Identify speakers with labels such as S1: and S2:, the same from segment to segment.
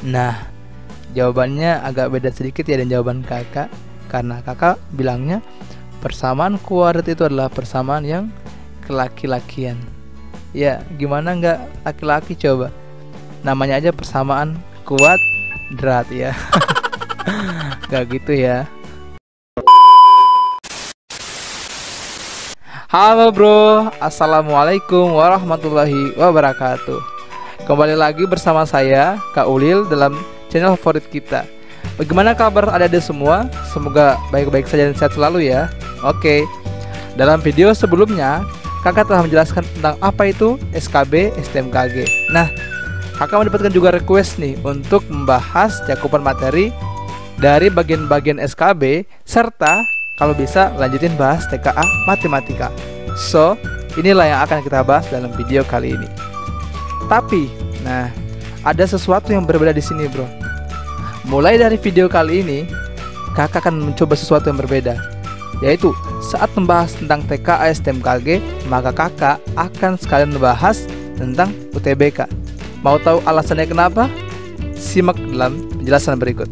S1: Nah, jawabannya agak beda sedikit ya dengan jawaban kakak, karena kakak bilangnya persamaan kuadrat itu adalah persamaan yang kelaki-lakian. Ya, gimana nggak laki-laki coba? Namanya aja persamaan kuadrat ya. Gak gitu ya. Halo bro, assalamualaikum warahmatullahi wabarakatuh. Kembali lagi bersama saya Kak Ulil dalam channel favorit kita. Bagaimana kabar adik-adik semua? Semoga baik-baik saja dan sehat selalu ya. Oke, dalam video sebelumnya kakak telah menjelaskan tentang apa itu SKB STMKG. Nah, kakak mendapatkan juga request nih untuk membahas cakupan materi dari bagian-bagian SKB, serta kalau bisa lanjutin bahas TKA Matematika. So, inilah yang akan kita bahas dalam video kali ini. Tapi, nah, ada sesuatu yang berbeda di sini, bro. Mulai dari video kali ini, kakak akan mencoba sesuatu yang berbeda, yaitu saat membahas tentang TKA STMKG, maka kakak akan sekalian membahas tentang UTBK. Mau tahu alasannya kenapa? Simak dalam penjelasan berikut.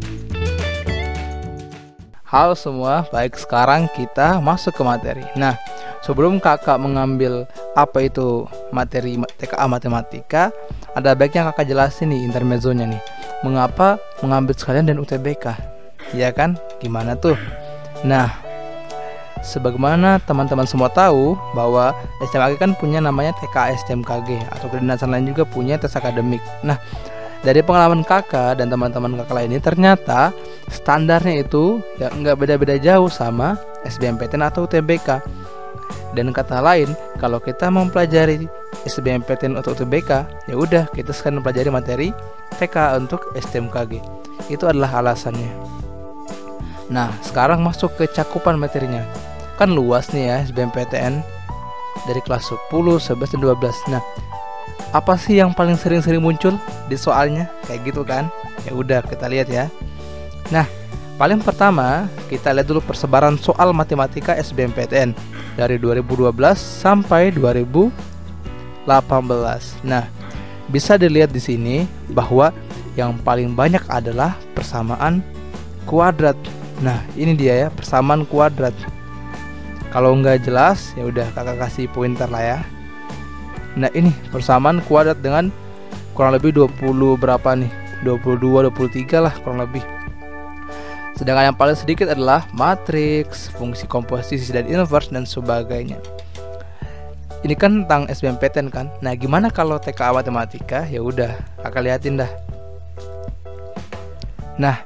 S1: Halo semua, baik, sekarang kita masuk ke materi. Nah, sebelum kakak mengambil apa itu materi TKA Matematika, ada baiknya kakak jelasin nih intermezzonya nih. Mengapa mengambil sekalian dan UTBK? Ya kan? Gimana tuh? Nah, sebagaimana teman-teman semua tahu bahwa STMKG kan punya namanya TKA STMKG, atau kedinasan lain juga punya tes akademik. Nah, dari pengalaman kakak dan teman-teman kakak lain ini, ternyata standarnya itu ya nggak beda-beda jauh sama SBMPTN atau UTBK. Dan kata lain, kalau kita mau mempelajari SBMPTN atau UTBK, ya udah kita sekarang mempelajari materi TK untuk STMKG. Itu adalah alasannya. Nah, sekarang masuk ke cakupan materinya. Kan luas nih ya SBMPTN, dari kelas 10, 11, dan 12. Nah, apa sih yang paling sering-sering muncul di soalnya? Kayak gitu kan? Ya udah, kita lihat ya. Nah, paling pertama kita lihat dulu persebaran soal matematika SBMPTN dari 2012 sampai 2018. Nah, bisa dilihat di sini bahwa yang paling banyak adalah persamaan kuadrat. Nah, ini dia ya, persamaan kuadrat. Kalau nggak jelas, ya udah kakak kasih pointer lah ya. Nah, ini persamaan kuadrat dengan kurang lebih 20 berapa nih? 22, 23 lah kurang lebih. Sedangkan yang paling sedikit adalah matriks, fungsi komposisi dan inverse dan sebagainya. Ini kan tentang SBMPTN kan. Nah, gimana kalau TKA Matematika? Ya udah, kakak liatin dah. Nah,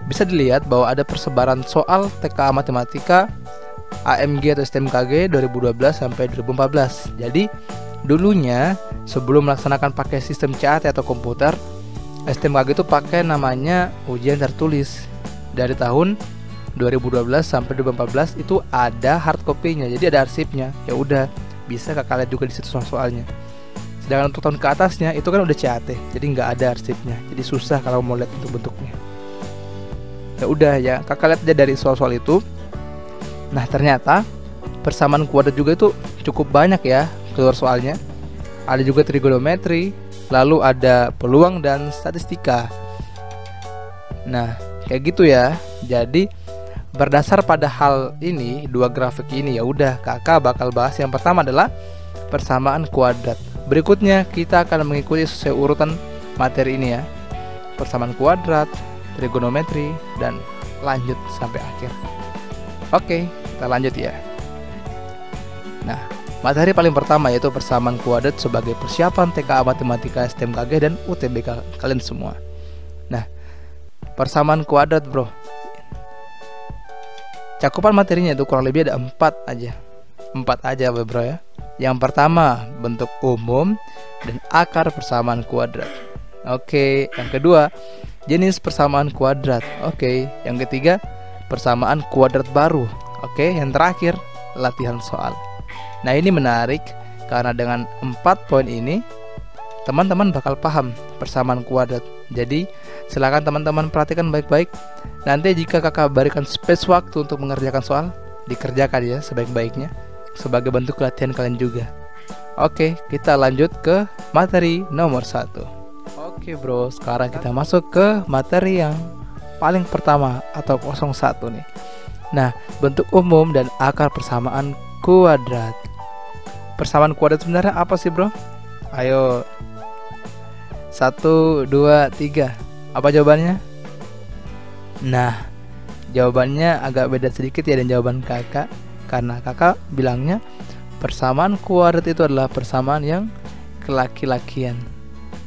S1: bisa dilihat bahwa ada persebaran soal TKA Matematika AMG atau STMKG 2012 sampai 2014. Jadi dulunya sebelum melaksanakan pakai sistem CAT atau komputer, STMKG itu pakai namanya ujian tertulis. Dari tahun 2012 sampai 2014 itu ada hard copy-nya, jadi ada arsipnya. Ya udah, bisa kakak lihat juga di situ soal-soalnya. Sedangkan untuk tahun ke atasnya itu kan udah CAT, jadi nggak ada arsipnya. Jadi susah kalau mau lihat bentuk-bentuknya. Ya udah ya, kakak lihat aja dari soal-soal itu. Nah, ternyata persamaan kuadrat juga itu cukup banyak ya keluar soalnya. Ada juga trigonometri, lalu ada peluang dan statistika. Nah, kayak gitu ya. Jadi berdasar pada hal ini, dua grafik ini, ya udah kakak bakal bahas yang pertama adalah persamaan kuadrat. Berikutnya kita akan mengikuti sesuai urutan materi ini ya. Persamaan kuadrat, trigonometri, dan lanjut sampai akhir. Oke, kita lanjut ya. Nah, materi paling pertama yaitu persamaan kuadrat sebagai persiapan TKA Matematika STMKG dan UTBK kalian semua. Nah, persamaan kuadrat bro, cakupan materinya itu kurang lebih ada 4 aja bro ya. Yang pertama, bentuk umum dan akar persamaan kuadrat. Oke, yang kedua, jenis persamaan kuadrat. Oke, yang ketiga, persamaan kuadrat baru. Oke, yang terakhir, latihan soal. Nah, ini menarik karena dengan 4 poin ini teman-teman bakal paham persamaan kuadrat. Jadi silakan teman-teman perhatikan baik-baik. Nanti jika kakak berikan space waktu untuk mengerjakan soal, dikerjakan ya sebaik-baiknya sebagai bentuk latihan kalian juga. Oke, kita lanjut ke materi nomor 1. Oke bro, sekarang kita masuk ke materi yang paling pertama atau 01 nih. Nah, bentuk umum dan akar persamaan kuadrat. Persamaan kuadrat sebenarnya apa sih bro? Ayo, 1, 2, 3. Apa jawabannya? Nah, jawabannya agak beda sedikit ya dengan jawaban kakak. Karena kakak bilangnya persamaan kuadrat itu adalah persamaan yang kelaki-lakian.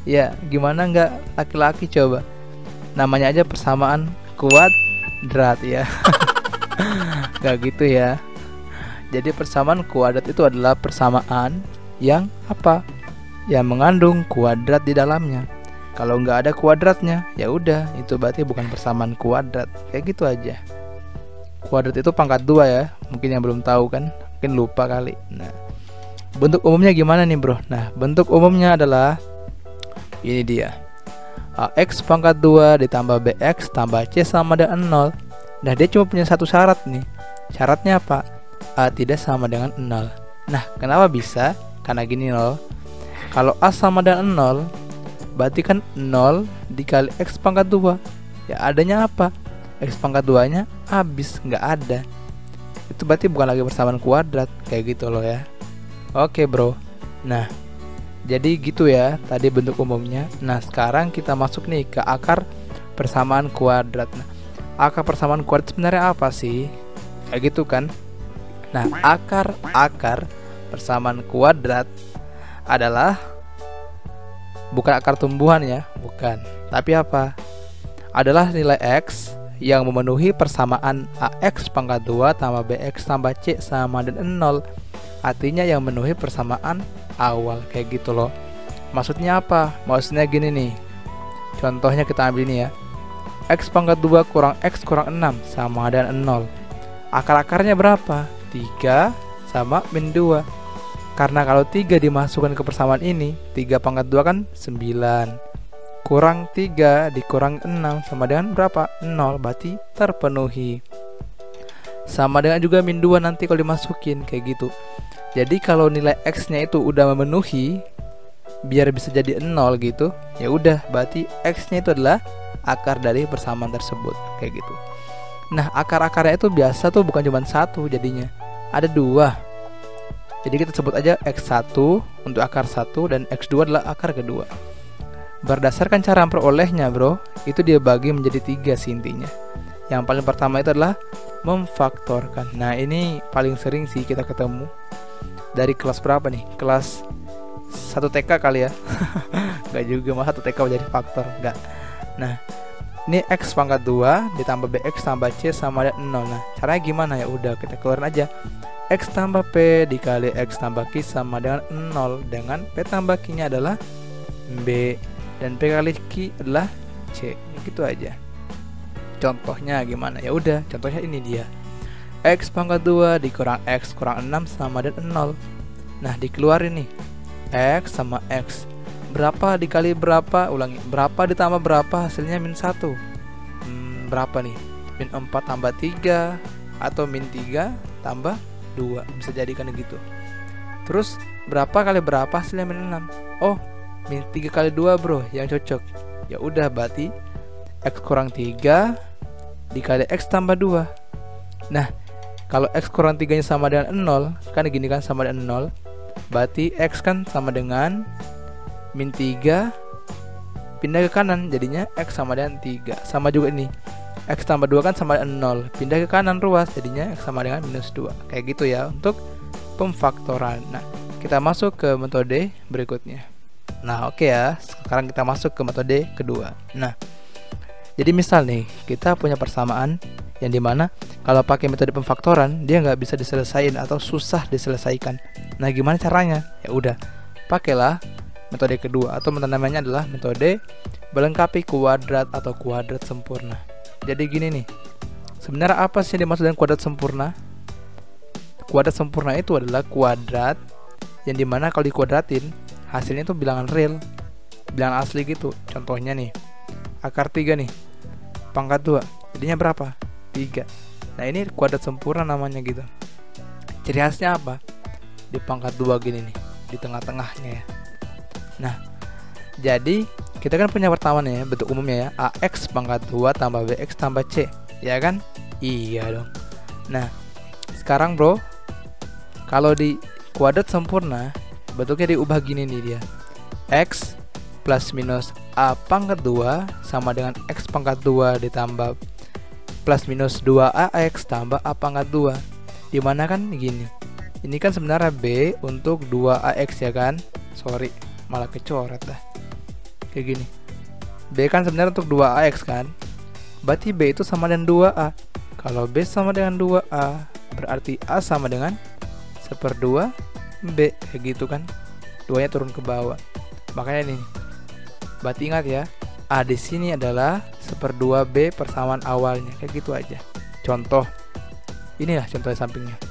S1: Ya, gimana nggak laki-laki coba? Namanya aja persamaan kuadrat ya. Nggak gitu ya. Jadi persamaan kuadrat itu adalah persamaan yang apa? Yang mengandung kuadrat di dalamnya. Kalau nggak ada kuadratnya, ya udah itu berarti bukan persamaan kuadrat. Kayak gitu aja. Kuadrat itu pangkat 2 ya. Mungkin yang belum tahu kan, mungkin lupa kali. Nah, bentuk umumnya gimana nih bro? Nah, bentuk umumnya adalah ini dia. Ax pangkat 2 ditambah bx tambah c sama dengan 0. Nah, dia cuma punya satu syarat nih. Syaratnya apa? A tidak sama dengan 0. Nah, kenapa bisa? Karena gini loh. Kalau A sama dengan 0, berarti kan 0 dikali x pangkat 2. Ya adanya apa? X pangkat 2-nya habis, nggak ada. Itu berarti bukan lagi persamaan kuadrat. Kayak gitu loh ya. Oke bro. Nah, jadi gitu ya tadi bentuk umumnya. Nah, sekarang kita masuk nih ke akar persamaan kuadrat. Nah, akar persamaan kuadrat sebenarnya apa sih? Kayak gitu kan. Nah, akar persamaan kuadrat adalah bukan akar tumbuhan ya, bukan. Tapi apa? Adalah nilai x yang memenuhi persamaan ax pangkat 2 tambah bx tambah c sama dengan 0. Artinya yang memenuhi persamaan awal, kayak gitu loh. Maksudnya apa? Maksudnya gini nih. Contohnya kita ambil ini ya. X pangkat 2 kurang x kurang 6 sama dengan 0. Akar-akarnya berapa? 3 sama min 2. Karena kalau 3 dimasukkan ke persamaan ini, 3 pangkat 2 kan 9. Kurang 3 dikurang 6 sama dengan berapa? 0. Berarti terpenuhi. Sama dengan juga min 2 nanti kalau dimasukin, kayak gitu. Jadi kalau nilai x-nya itu udah memenuhi, biar bisa jadi 0 gitu, ya udah berarti x-nya itu adalah akar dari persamaan tersebut, kayak gitu. Nah, akar-akarnya itu biasa tuh bukan cuma satu jadinya, ada 2. Jadi kita sebut aja x1 untuk akar 1 dan x2 adalah akar kedua. Berdasarkan cara memperolehnya bro, itu dia bagi menjadi 3 sih intinya. Yang paling pertama itu adalah memfaktorkan. Nah, ini paling sering sih kita ketemu. Dari kelas berapa nih? Kelas 1 TK kali ya. Gak juga, mah 1 TK jadi faktor. Enggak. Nah, ini x pangkat 2 ditambah bx tambah c sama dengan 0. Nah, caranya gimana ya? Udah kita keluarin aja. X tambah p dikali x tambah q sama dengan 0. Dengan p tambah q nya adalah b dan p kali q adalah c. Gitu aja. Contohnya gimana? Ya udah, contohnya ini dia. X pangkat 2 dikurang x kurang 6 sama dengan 0. Nah, dikeluarin nih. X sama x. Berapa dikali berapa? Ulangi. Berapa ditambah berapa? Hasilnya min 1. Berapa nih? Min 4 tambah 3 atau min 3 tambah 2. Bisa jadikan gitu. Terus berapa kali berapa? Hasilnya min 6. Oh, min 3 kali 2 bro, yang cocok. Ya udah, berarti x kurang 3 dikali x tambah 2. Nah, kalau x kurang 3 nya sama dengan 0, kan gini kan sama dengan 0. Berarti x kan sama dengan min 3 pindah ke kanan, jadinya x sama dengan 3. Sama juga ini. X tambah 2 kan sama dengan 0. Pindah ke kanan ruas, jadinya x sama dengan minus 2. Kayak gitu ya untuk pemfaktoran. Nah, kita masuk ke metode berikutnya. Nah, oke ya. Sekarang kita masuk ke metode kedua. Nah, jadi misal nih, kita punya persamaan yang dimana kalau pakai metode pemfaktoran dia nggak bisa diselesaikan atau susah diselesaikan. Nah, gimana caranya? Ya udah, pakailah metode kedua atau namanya adalah metode melengkapi kuadrat atau kuadrat sempurna. Jadi gini nih, sebenarnya apa sih yang dimaksud dengan kuadrat sempurna? Kuadrat sempurna itu adalah kuadrat yang dimana kalau dikuadratin hasilnya itu bilangan real, bilangan asli gitu. Contohnya nih, akar 3 nih, pangkat 2, jadinya berapa? 3. Nah, ini kuadrat sempurna namanya gitu. Ciri khasnya apa? Di pangkat 2 gini nih, di tengah-tengahnya ya. Nah, jadi Kita kan punya pertama nih ya, bentuk umumnya ya, AX pangkat 2 tambah BX tambah C, ya kan? Iya dong. Nah, sekarang bro, kalau di kuadrat sempurna bentuknya diubah gini nih dia. X plus minus A pangkat 2 sama dengan X pangkat 2 ditambah plus minus 2AX tambah A pangkat 2. Dimana kan gini, ini kan sebenarnya B untuk 2AX ya kan? Sorry, malah kecoret dah. Kayak gini, B kan sebenarnya untuk 2AX kan? Berarti B itu sama dengan 2A. Kalau B sama dengan 2A, berarti A sama dengan 1/2 B, kayak gitu kan? 2-nya turun ke bawah. Makanya ini. Berarti ingat ya, A di sini adalah 1/2 B persamaan awalnya, kayak gitu aja. Contoh, inilah contoh sampingnya.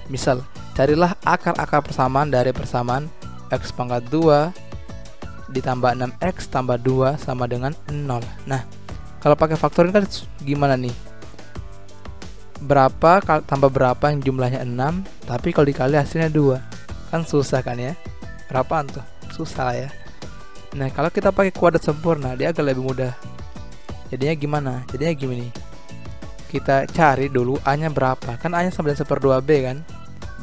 S1: Misal, carilah akar-akar persamaan dari persamaan X pangkat 2 ditambah 6X tambah 2 sama dengan 0. Nah, kalau pakai faktorin kan gimana nih? Berapa tambah berapa yang jumlahnya 6, tapi kalau dikali hasilnya 2. Kan susah kan ya? Berapaan tuh? Susah lah ya. Nah, kalau kita pakai kuadrat sempurna, dia agak lebih mudah. Jadinya gimana? Jadinya gini. Kita cari dulu A-nya berapa. Kan A-nya sama dengan 1/2 B kan?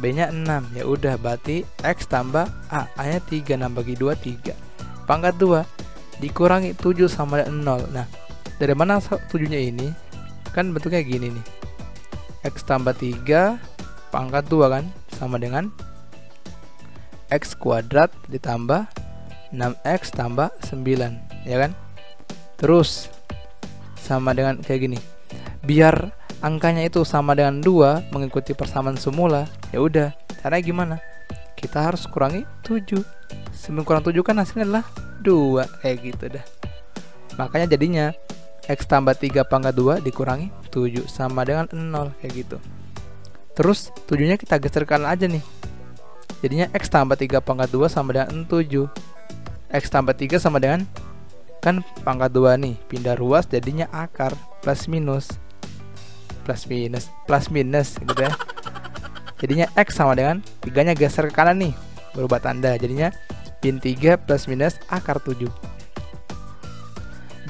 S1: B-nya 6. Ya udah, berarti X tambah A. A-nya 3, 6 bagi 2 3. Pangkat 2 dikurangi 7 sama dengan 0. Nah, dari mana 7-nya ini? Kan bentuknya gini nih. X tambah 3 pangkat 2 kan? Sama dengan X kuadrat ditambah 6X tambah 9, ya kan? Terus sama dengan kayak gini. Biar angkanya itu sama dengan 2 mengikuti persamaan semula, ya udah, caranya gimana? Kita harus kurangi 7. 9 kurang 7 kan hasilnya adalah 2, kayak gitu dah. Makanya jadinya X tambah 3 pangkat 2 dikurangi 7 sama dengan 0, kayak gitu. Terus 7-nya kita geserkan aja nih. Jadinya X tambah 3 pangkat 2 sama dengan 7. X tambah 3 sama dengan, kan pangkat 2 nih, pindah ruas jadinya akar, plus minus gitu ya. Jadinya X sama dengan 3-nya geser ke kanan nih, berubah tanda, jadinya min 3 plus minus akar 7.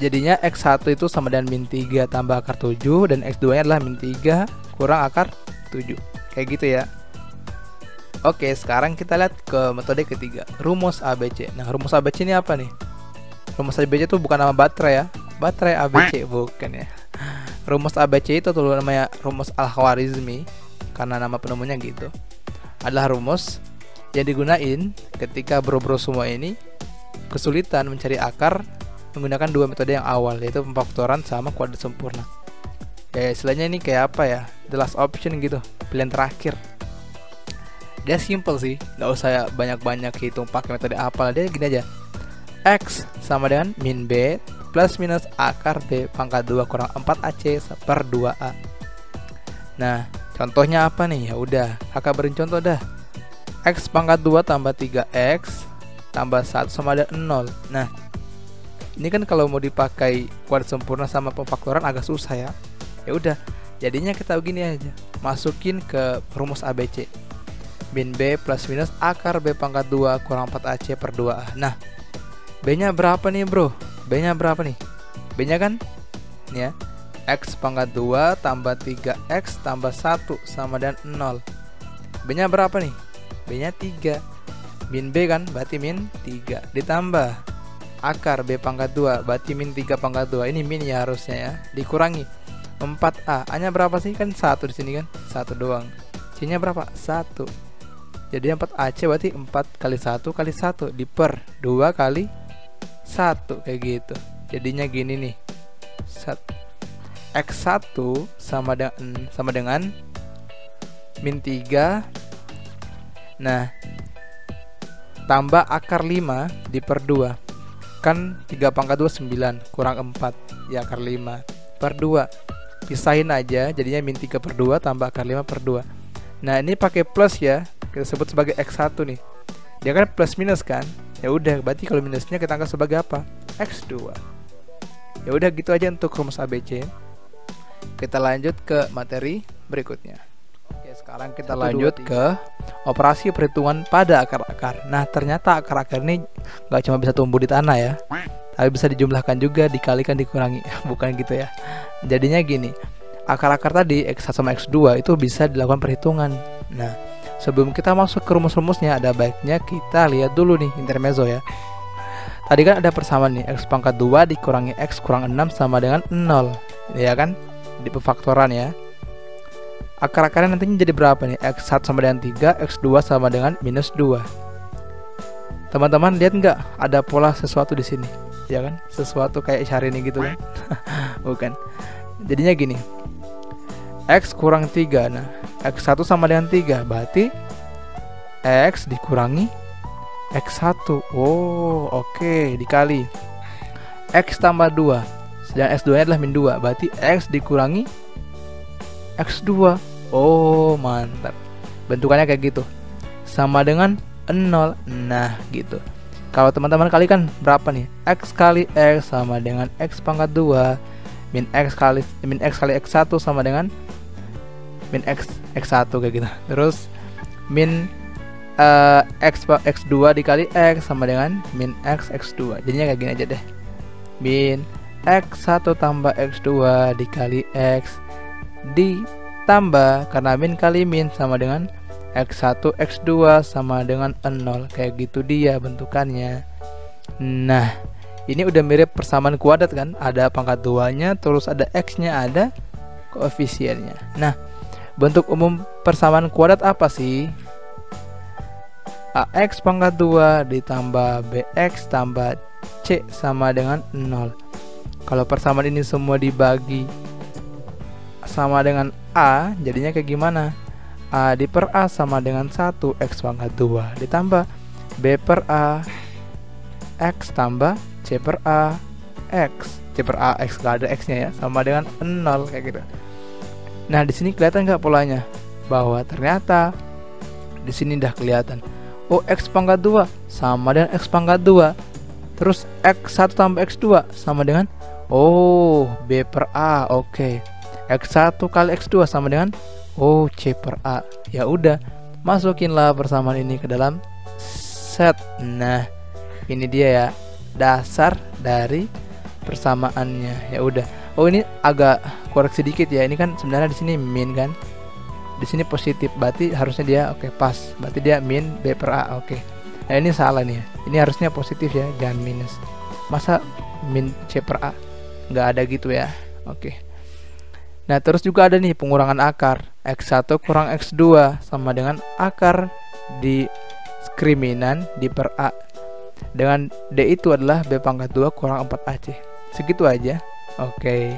S1: Jadinya X1 itu sama dengan min 3 tambah akar 7, dan X2 nya adalah min 3 kurang akar 7, kayak gitu ya. Oke, sekarang kita lihat ke metode ketiga, rumus ABC. Nah, rumus ABC ini apa nih? Rumus ABC itu bukan nama baterai ya, baterai ABC bukan ya. Rumus ABC itu tuh namanya rumus Al-Khwarizmi, karena nama penemunya gitu. Adalah rumus yang digunain ketika bro-bro semua ini kesulitan mencari akar menggunakan dua metode yang awal, yaitu pemfaktoran sama kuadrat sempurna. Ya, istilahnya ini kayak apa ya? The last option gitu, pilihan terakhir. Dia simple sih, nggak usah banyak-banyak hitung pakai metode apal. Dia gini aja, X sama dengan min B plus minus akar B pangkat 2 kurang 4AC per 2A. Nah, contohnya apa nih? Ya udah, kakak beri contoh dah. X pangkat 2 tambah 3X tambah 1 sama dengan 0. Nah, ini kan kalau mau dipakai kuadrat sempurna sama pemfaktoran agak susah ya. Ya udah, jadinya kita begini aja, masukin ke rumus ABC. Min B plus minus akar B pangkat 2 kurang 4AC per 2A. Nah, B nya berapa nih bro? B nya berapa nih? B nya kan ini ya, X pangkat 2 tambah 3X tambah 1 sama dengan 0. B nya berapa nih? B nya 3. Min B kan berarti min 3 ditambah akar B pangkat 2 berarti min 3 pangkat 2. Ini min ya harusnya ya, dikurangi 4A. A nya berapa sih? Kan 1 di sini kan, 1 doang. C nya berapa? 1. Jadi 4AC berarti 4 kali 1 kali 1 diper 2 kali 1, kayak gitu. Jadinya gini nih, X1 sama dengan min 3. Nah, tambah akar 5 diper 2. Kan 3 pangkat 2 9 kurang 4, ya akar 5 per 2. Pisahin aja, jadinya min 3 per 2 tambah akar 5 per 2. Nah, ini pakai plus ya, kita sebut sebagai X1 nih. Dia kan plus minus kan? Ya udah, berarti kalau minusnya kita anggap sebagai apa? X2. Ya udah, gitu aja untuk rumus ABC. Kita lanjut ke materi berikutnya. Oke, sekarang kita lanjut ke operasi perhitungan pada akar-akar. Nah, ternyata akar-akar ini nggak cuma bisa tumbuh di tanah ya, tapi bisa dijumlahkan juga, dikalikan, dikurangi. Bukan gitu ya. Jadinya gini, akar-akar tadi X1 sama X2 itu bisa dilakukan perhitungan. Nah, sebelum kita masuk ke rumus-rumusnya, ada baiknya kita lihat dulu nih intermezzo ya. Tadi kan ada persamaan nih, X pangkat 2 dikurangi X kurang 6 sama dengan 0, ya kan? Di pefaktoran ya. Akar-akarnya nantinya jadi berapa nih? X1 sama dengan 3, X2 sama dengan minus 2. Teman-teman lihat nggak ada pola sesuatu di sini, ya kan? Sesuatu kayak Syahrini gitu kan? Bukan. Jadinya gini, X kurang 3. Nah, X1 sama dengan 3, berarti X dikurangi X1. Oh, oke, dikali X tambah 2. Sedangkan X2 nya adalah min 2, berarti X dikurangi X2. Oh, mantap. Bentukannya kayak gitu, sama dengan 0. Nah, gitu. Kalau teman-teman kalikan berapa nih? X kali X sama dengan X pangkat 2 min X kali X1 sama dengan min X1 kayak gitu. Terus min X2 dikali X sama dengan min X2. Jadinya kayak gini aja deh. Min X1 tambah X2 dikali X ditambah, karena min kali min sama dengan X1 X2 sama dengan 0. Kayak gitu dia bentukannya. Nah, ini udah mirip persamaan kuadrat kan? Ada pangkat 2-nya, terus ada X-nya, ada koefisiennya. Nah, bentuk umum persamaan kuadrat apa sih? AX pangkat 2 ditambah BX tambah C sama dengan 0. Kalau persamaan ini semua dibagi sama dengan A, jadinya kayak gimana? A di per A sama dengan 1 X pangkat 2 ditambah B per A X tambah C per A X. C per A X, gak ada X nya ya, sama dengan 0 kayak gitu. Nah, di sini kelihatan nggak polanya? Bahwa ternyata di sini udah kelihatan. Oh, X pangkat 2 sama dengan X pangkat 2. Terus X1 tambah X2 sama dengan, oh, B per A. Oke. X1 kali X2 sama dengan, oh, C per A. Ya udah, masukinlah persamaan ini ke dalam set. Nah, ini dia ya dasar dari persamaannya. Ya udah. Oh, ini agak koreksi dikit ya. Ini kan sebenarnya di sini min kan. Di sini positif, berarti harusnya dia oke, pas. Berarti dia min B per A. Oke. Nah, ini salah nih ya. Ini harusnya positif ya, jangan minus. Masa min C per A? Nggak ada gitu ya. Oke. Nah, terus juga ada nih pengurangan akar. X1 kurang X2 sama dengan akar diskriminan di per A. Dengan D itu adalah B pangkat 2 kurang 4AC. Segitu aja. Oke.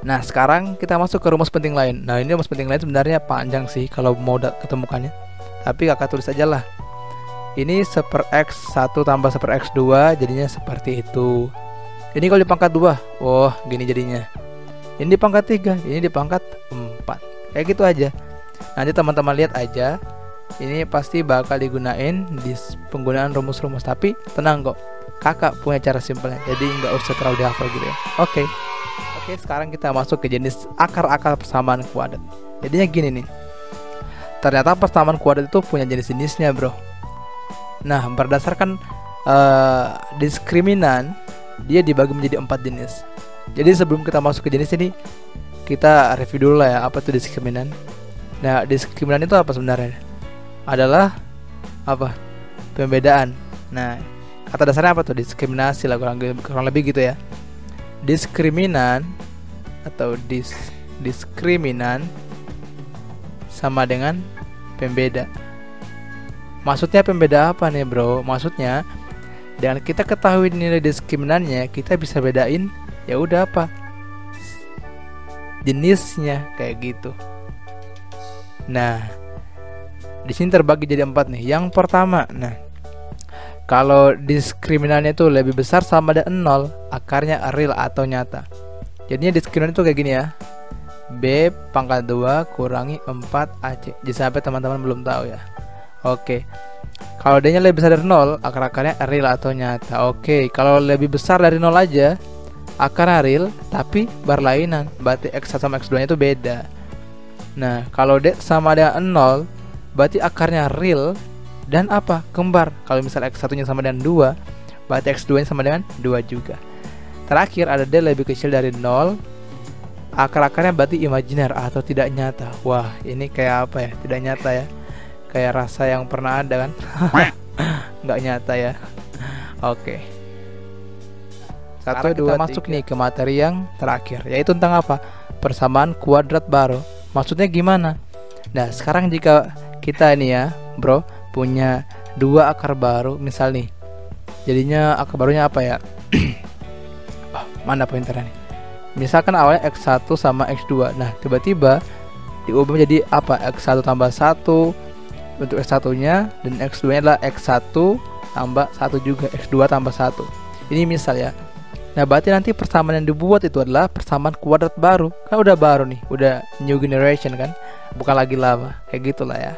S1: Nah, sekarang kita masuk ke rumus penting lain. Nah, ini rumus penting lain sebenarnya panjang sih kalau mau ketemukannya. Tapi kakak tulis aja lah. Ini 1/X1 tambah 1/X2 jadinya seperti itu. Ini kalau di pangkat 2, oh, gini jadinya. Ini di pangkat 3, ini di pangkat 4. Kayak gitu aja. Nanti teman-teman lihat aja. Ini pasti bakal digunain di penggunaan rumus-rumus. Tapi tenang kok, kakak punya cara simpelnya. Jadi nggak usah terlalu dihafal gitu ya. Oke, sekarang kita masuk ke jenis akar-akar persamaan kuadrat. Jadinya gini nih. Ternyata persamaan kuadrat itu punya jenis-jenisnya, bro. Nah, berdasarkan diskriminan, dia dibagi menjadi 4 jenis. Jadi sebelum kita masuk ke jenis ini, kita review dulu lah ya, apa itu diskriminan. Nah, diskriminan itu apa sebenarnya? Adalah apa? Pembedaan. Nah, kata dasarnya apa tuh? Diskriminasi lah, kurang lebih gitu ya. Diskriminan atau diskriminan sama dengan pembeda. Maksudnya pembeda apa nih, bro? Maksudnya dengan kita ketahui nilai diskriminannya, kita bisa bedain ya udah apa jenisnya kayak gitu. Nah, di sini terbagi jadi 4 nih. Yang pertama, nah, kalau diskriminannya itu lebih besar sama dengan 0, akarnya real atau nyata. Jadinya diskriminan itu kayak gini ya. B pangkat 2 kurangi 4 AC. Jadi sampai teman-teman belum tahu ya. Oke. Kalau D-nya lebih besar dari 0, akar-akarnya real atau nyata. Oke, kalau lebih besar dari 0 aja, akarnya real tapi berlainan. Berarti X1 sama X2 nya itu beda. Nah, kalau D sama dengan 0, berarti akarnya real dan apa? Kembar. Kalau misal X1-nya sama dengan 2, berarti X2-nya sama dengan 2 juga. Terakhir ada D lebih kecil dari 0. Akar-akarnya berarti imajiner atau tidak nyata. Wah, ini kayak apa ya? Tidak nyata ya. Kayak rasa yang pernah ada kan? Nggak nyata ya. Oke. Satu, dua, masuk nih ke materi yang terakhir, yaitu tentang apa? Persamaan kuadrat baru. Maksudnya gimana? Nah, sekarang jika kita ini ya, bro, punya dua akar baru, misal nih, jadinya akar barunya apa ya? Oh, mana pointernya nih? Misalkan awalnya X1 sama X2. Nah, tiba-tiba diubah menjadi apa? X1 tambah 1 untuk X1-nya, dan X2-nya adalah X1 tambah 1 juga, X2 tambah 1. Ini misal ya. Nah, berarti nanti persamaan yang dibuat itu adalah persamaan kuadrat baru. Kan udah baru nih, udah new generation kan, bukan lagi lama. Kayak gitulah ya.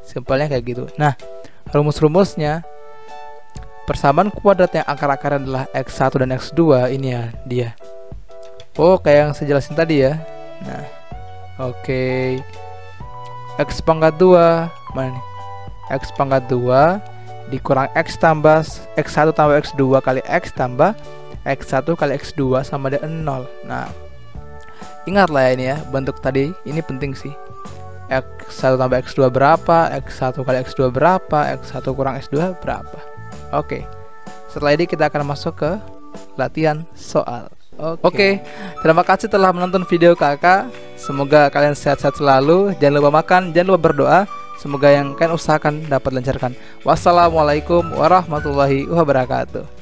S1: Simpelnya kayak gitu. Nah, rumus-rumusnya, persamaan kuadrat yang akar-akarnya adalah X1 dan X2, ini ya dia. Oh, kayak yang saya jelasin tadi ya. Nah, oke. X pangkat 2, mana nih? X pangkat 2 dikurang X tambah X1 tambah X2 kali X tambah X1 kali X2 sama dengan 0. Nah, ingatlah ya ini ya, bentuk tadi ini penting sih. X1 tambah X2 berapa, X1 kali X2 berapa, X1 kurang X2 berapa. Oke. Setelah ini kita akan masuk ke latihan soal. Oke. Terima kasih telah menonton video kakak. Semoga kalian sehat-sehat selalu. Jangan lupa makan, jangan lupa berdoa. Semoga yang kalian usahakan dapat lancarkan. Wassalamualaikum warahmatullahi wabarakatuh.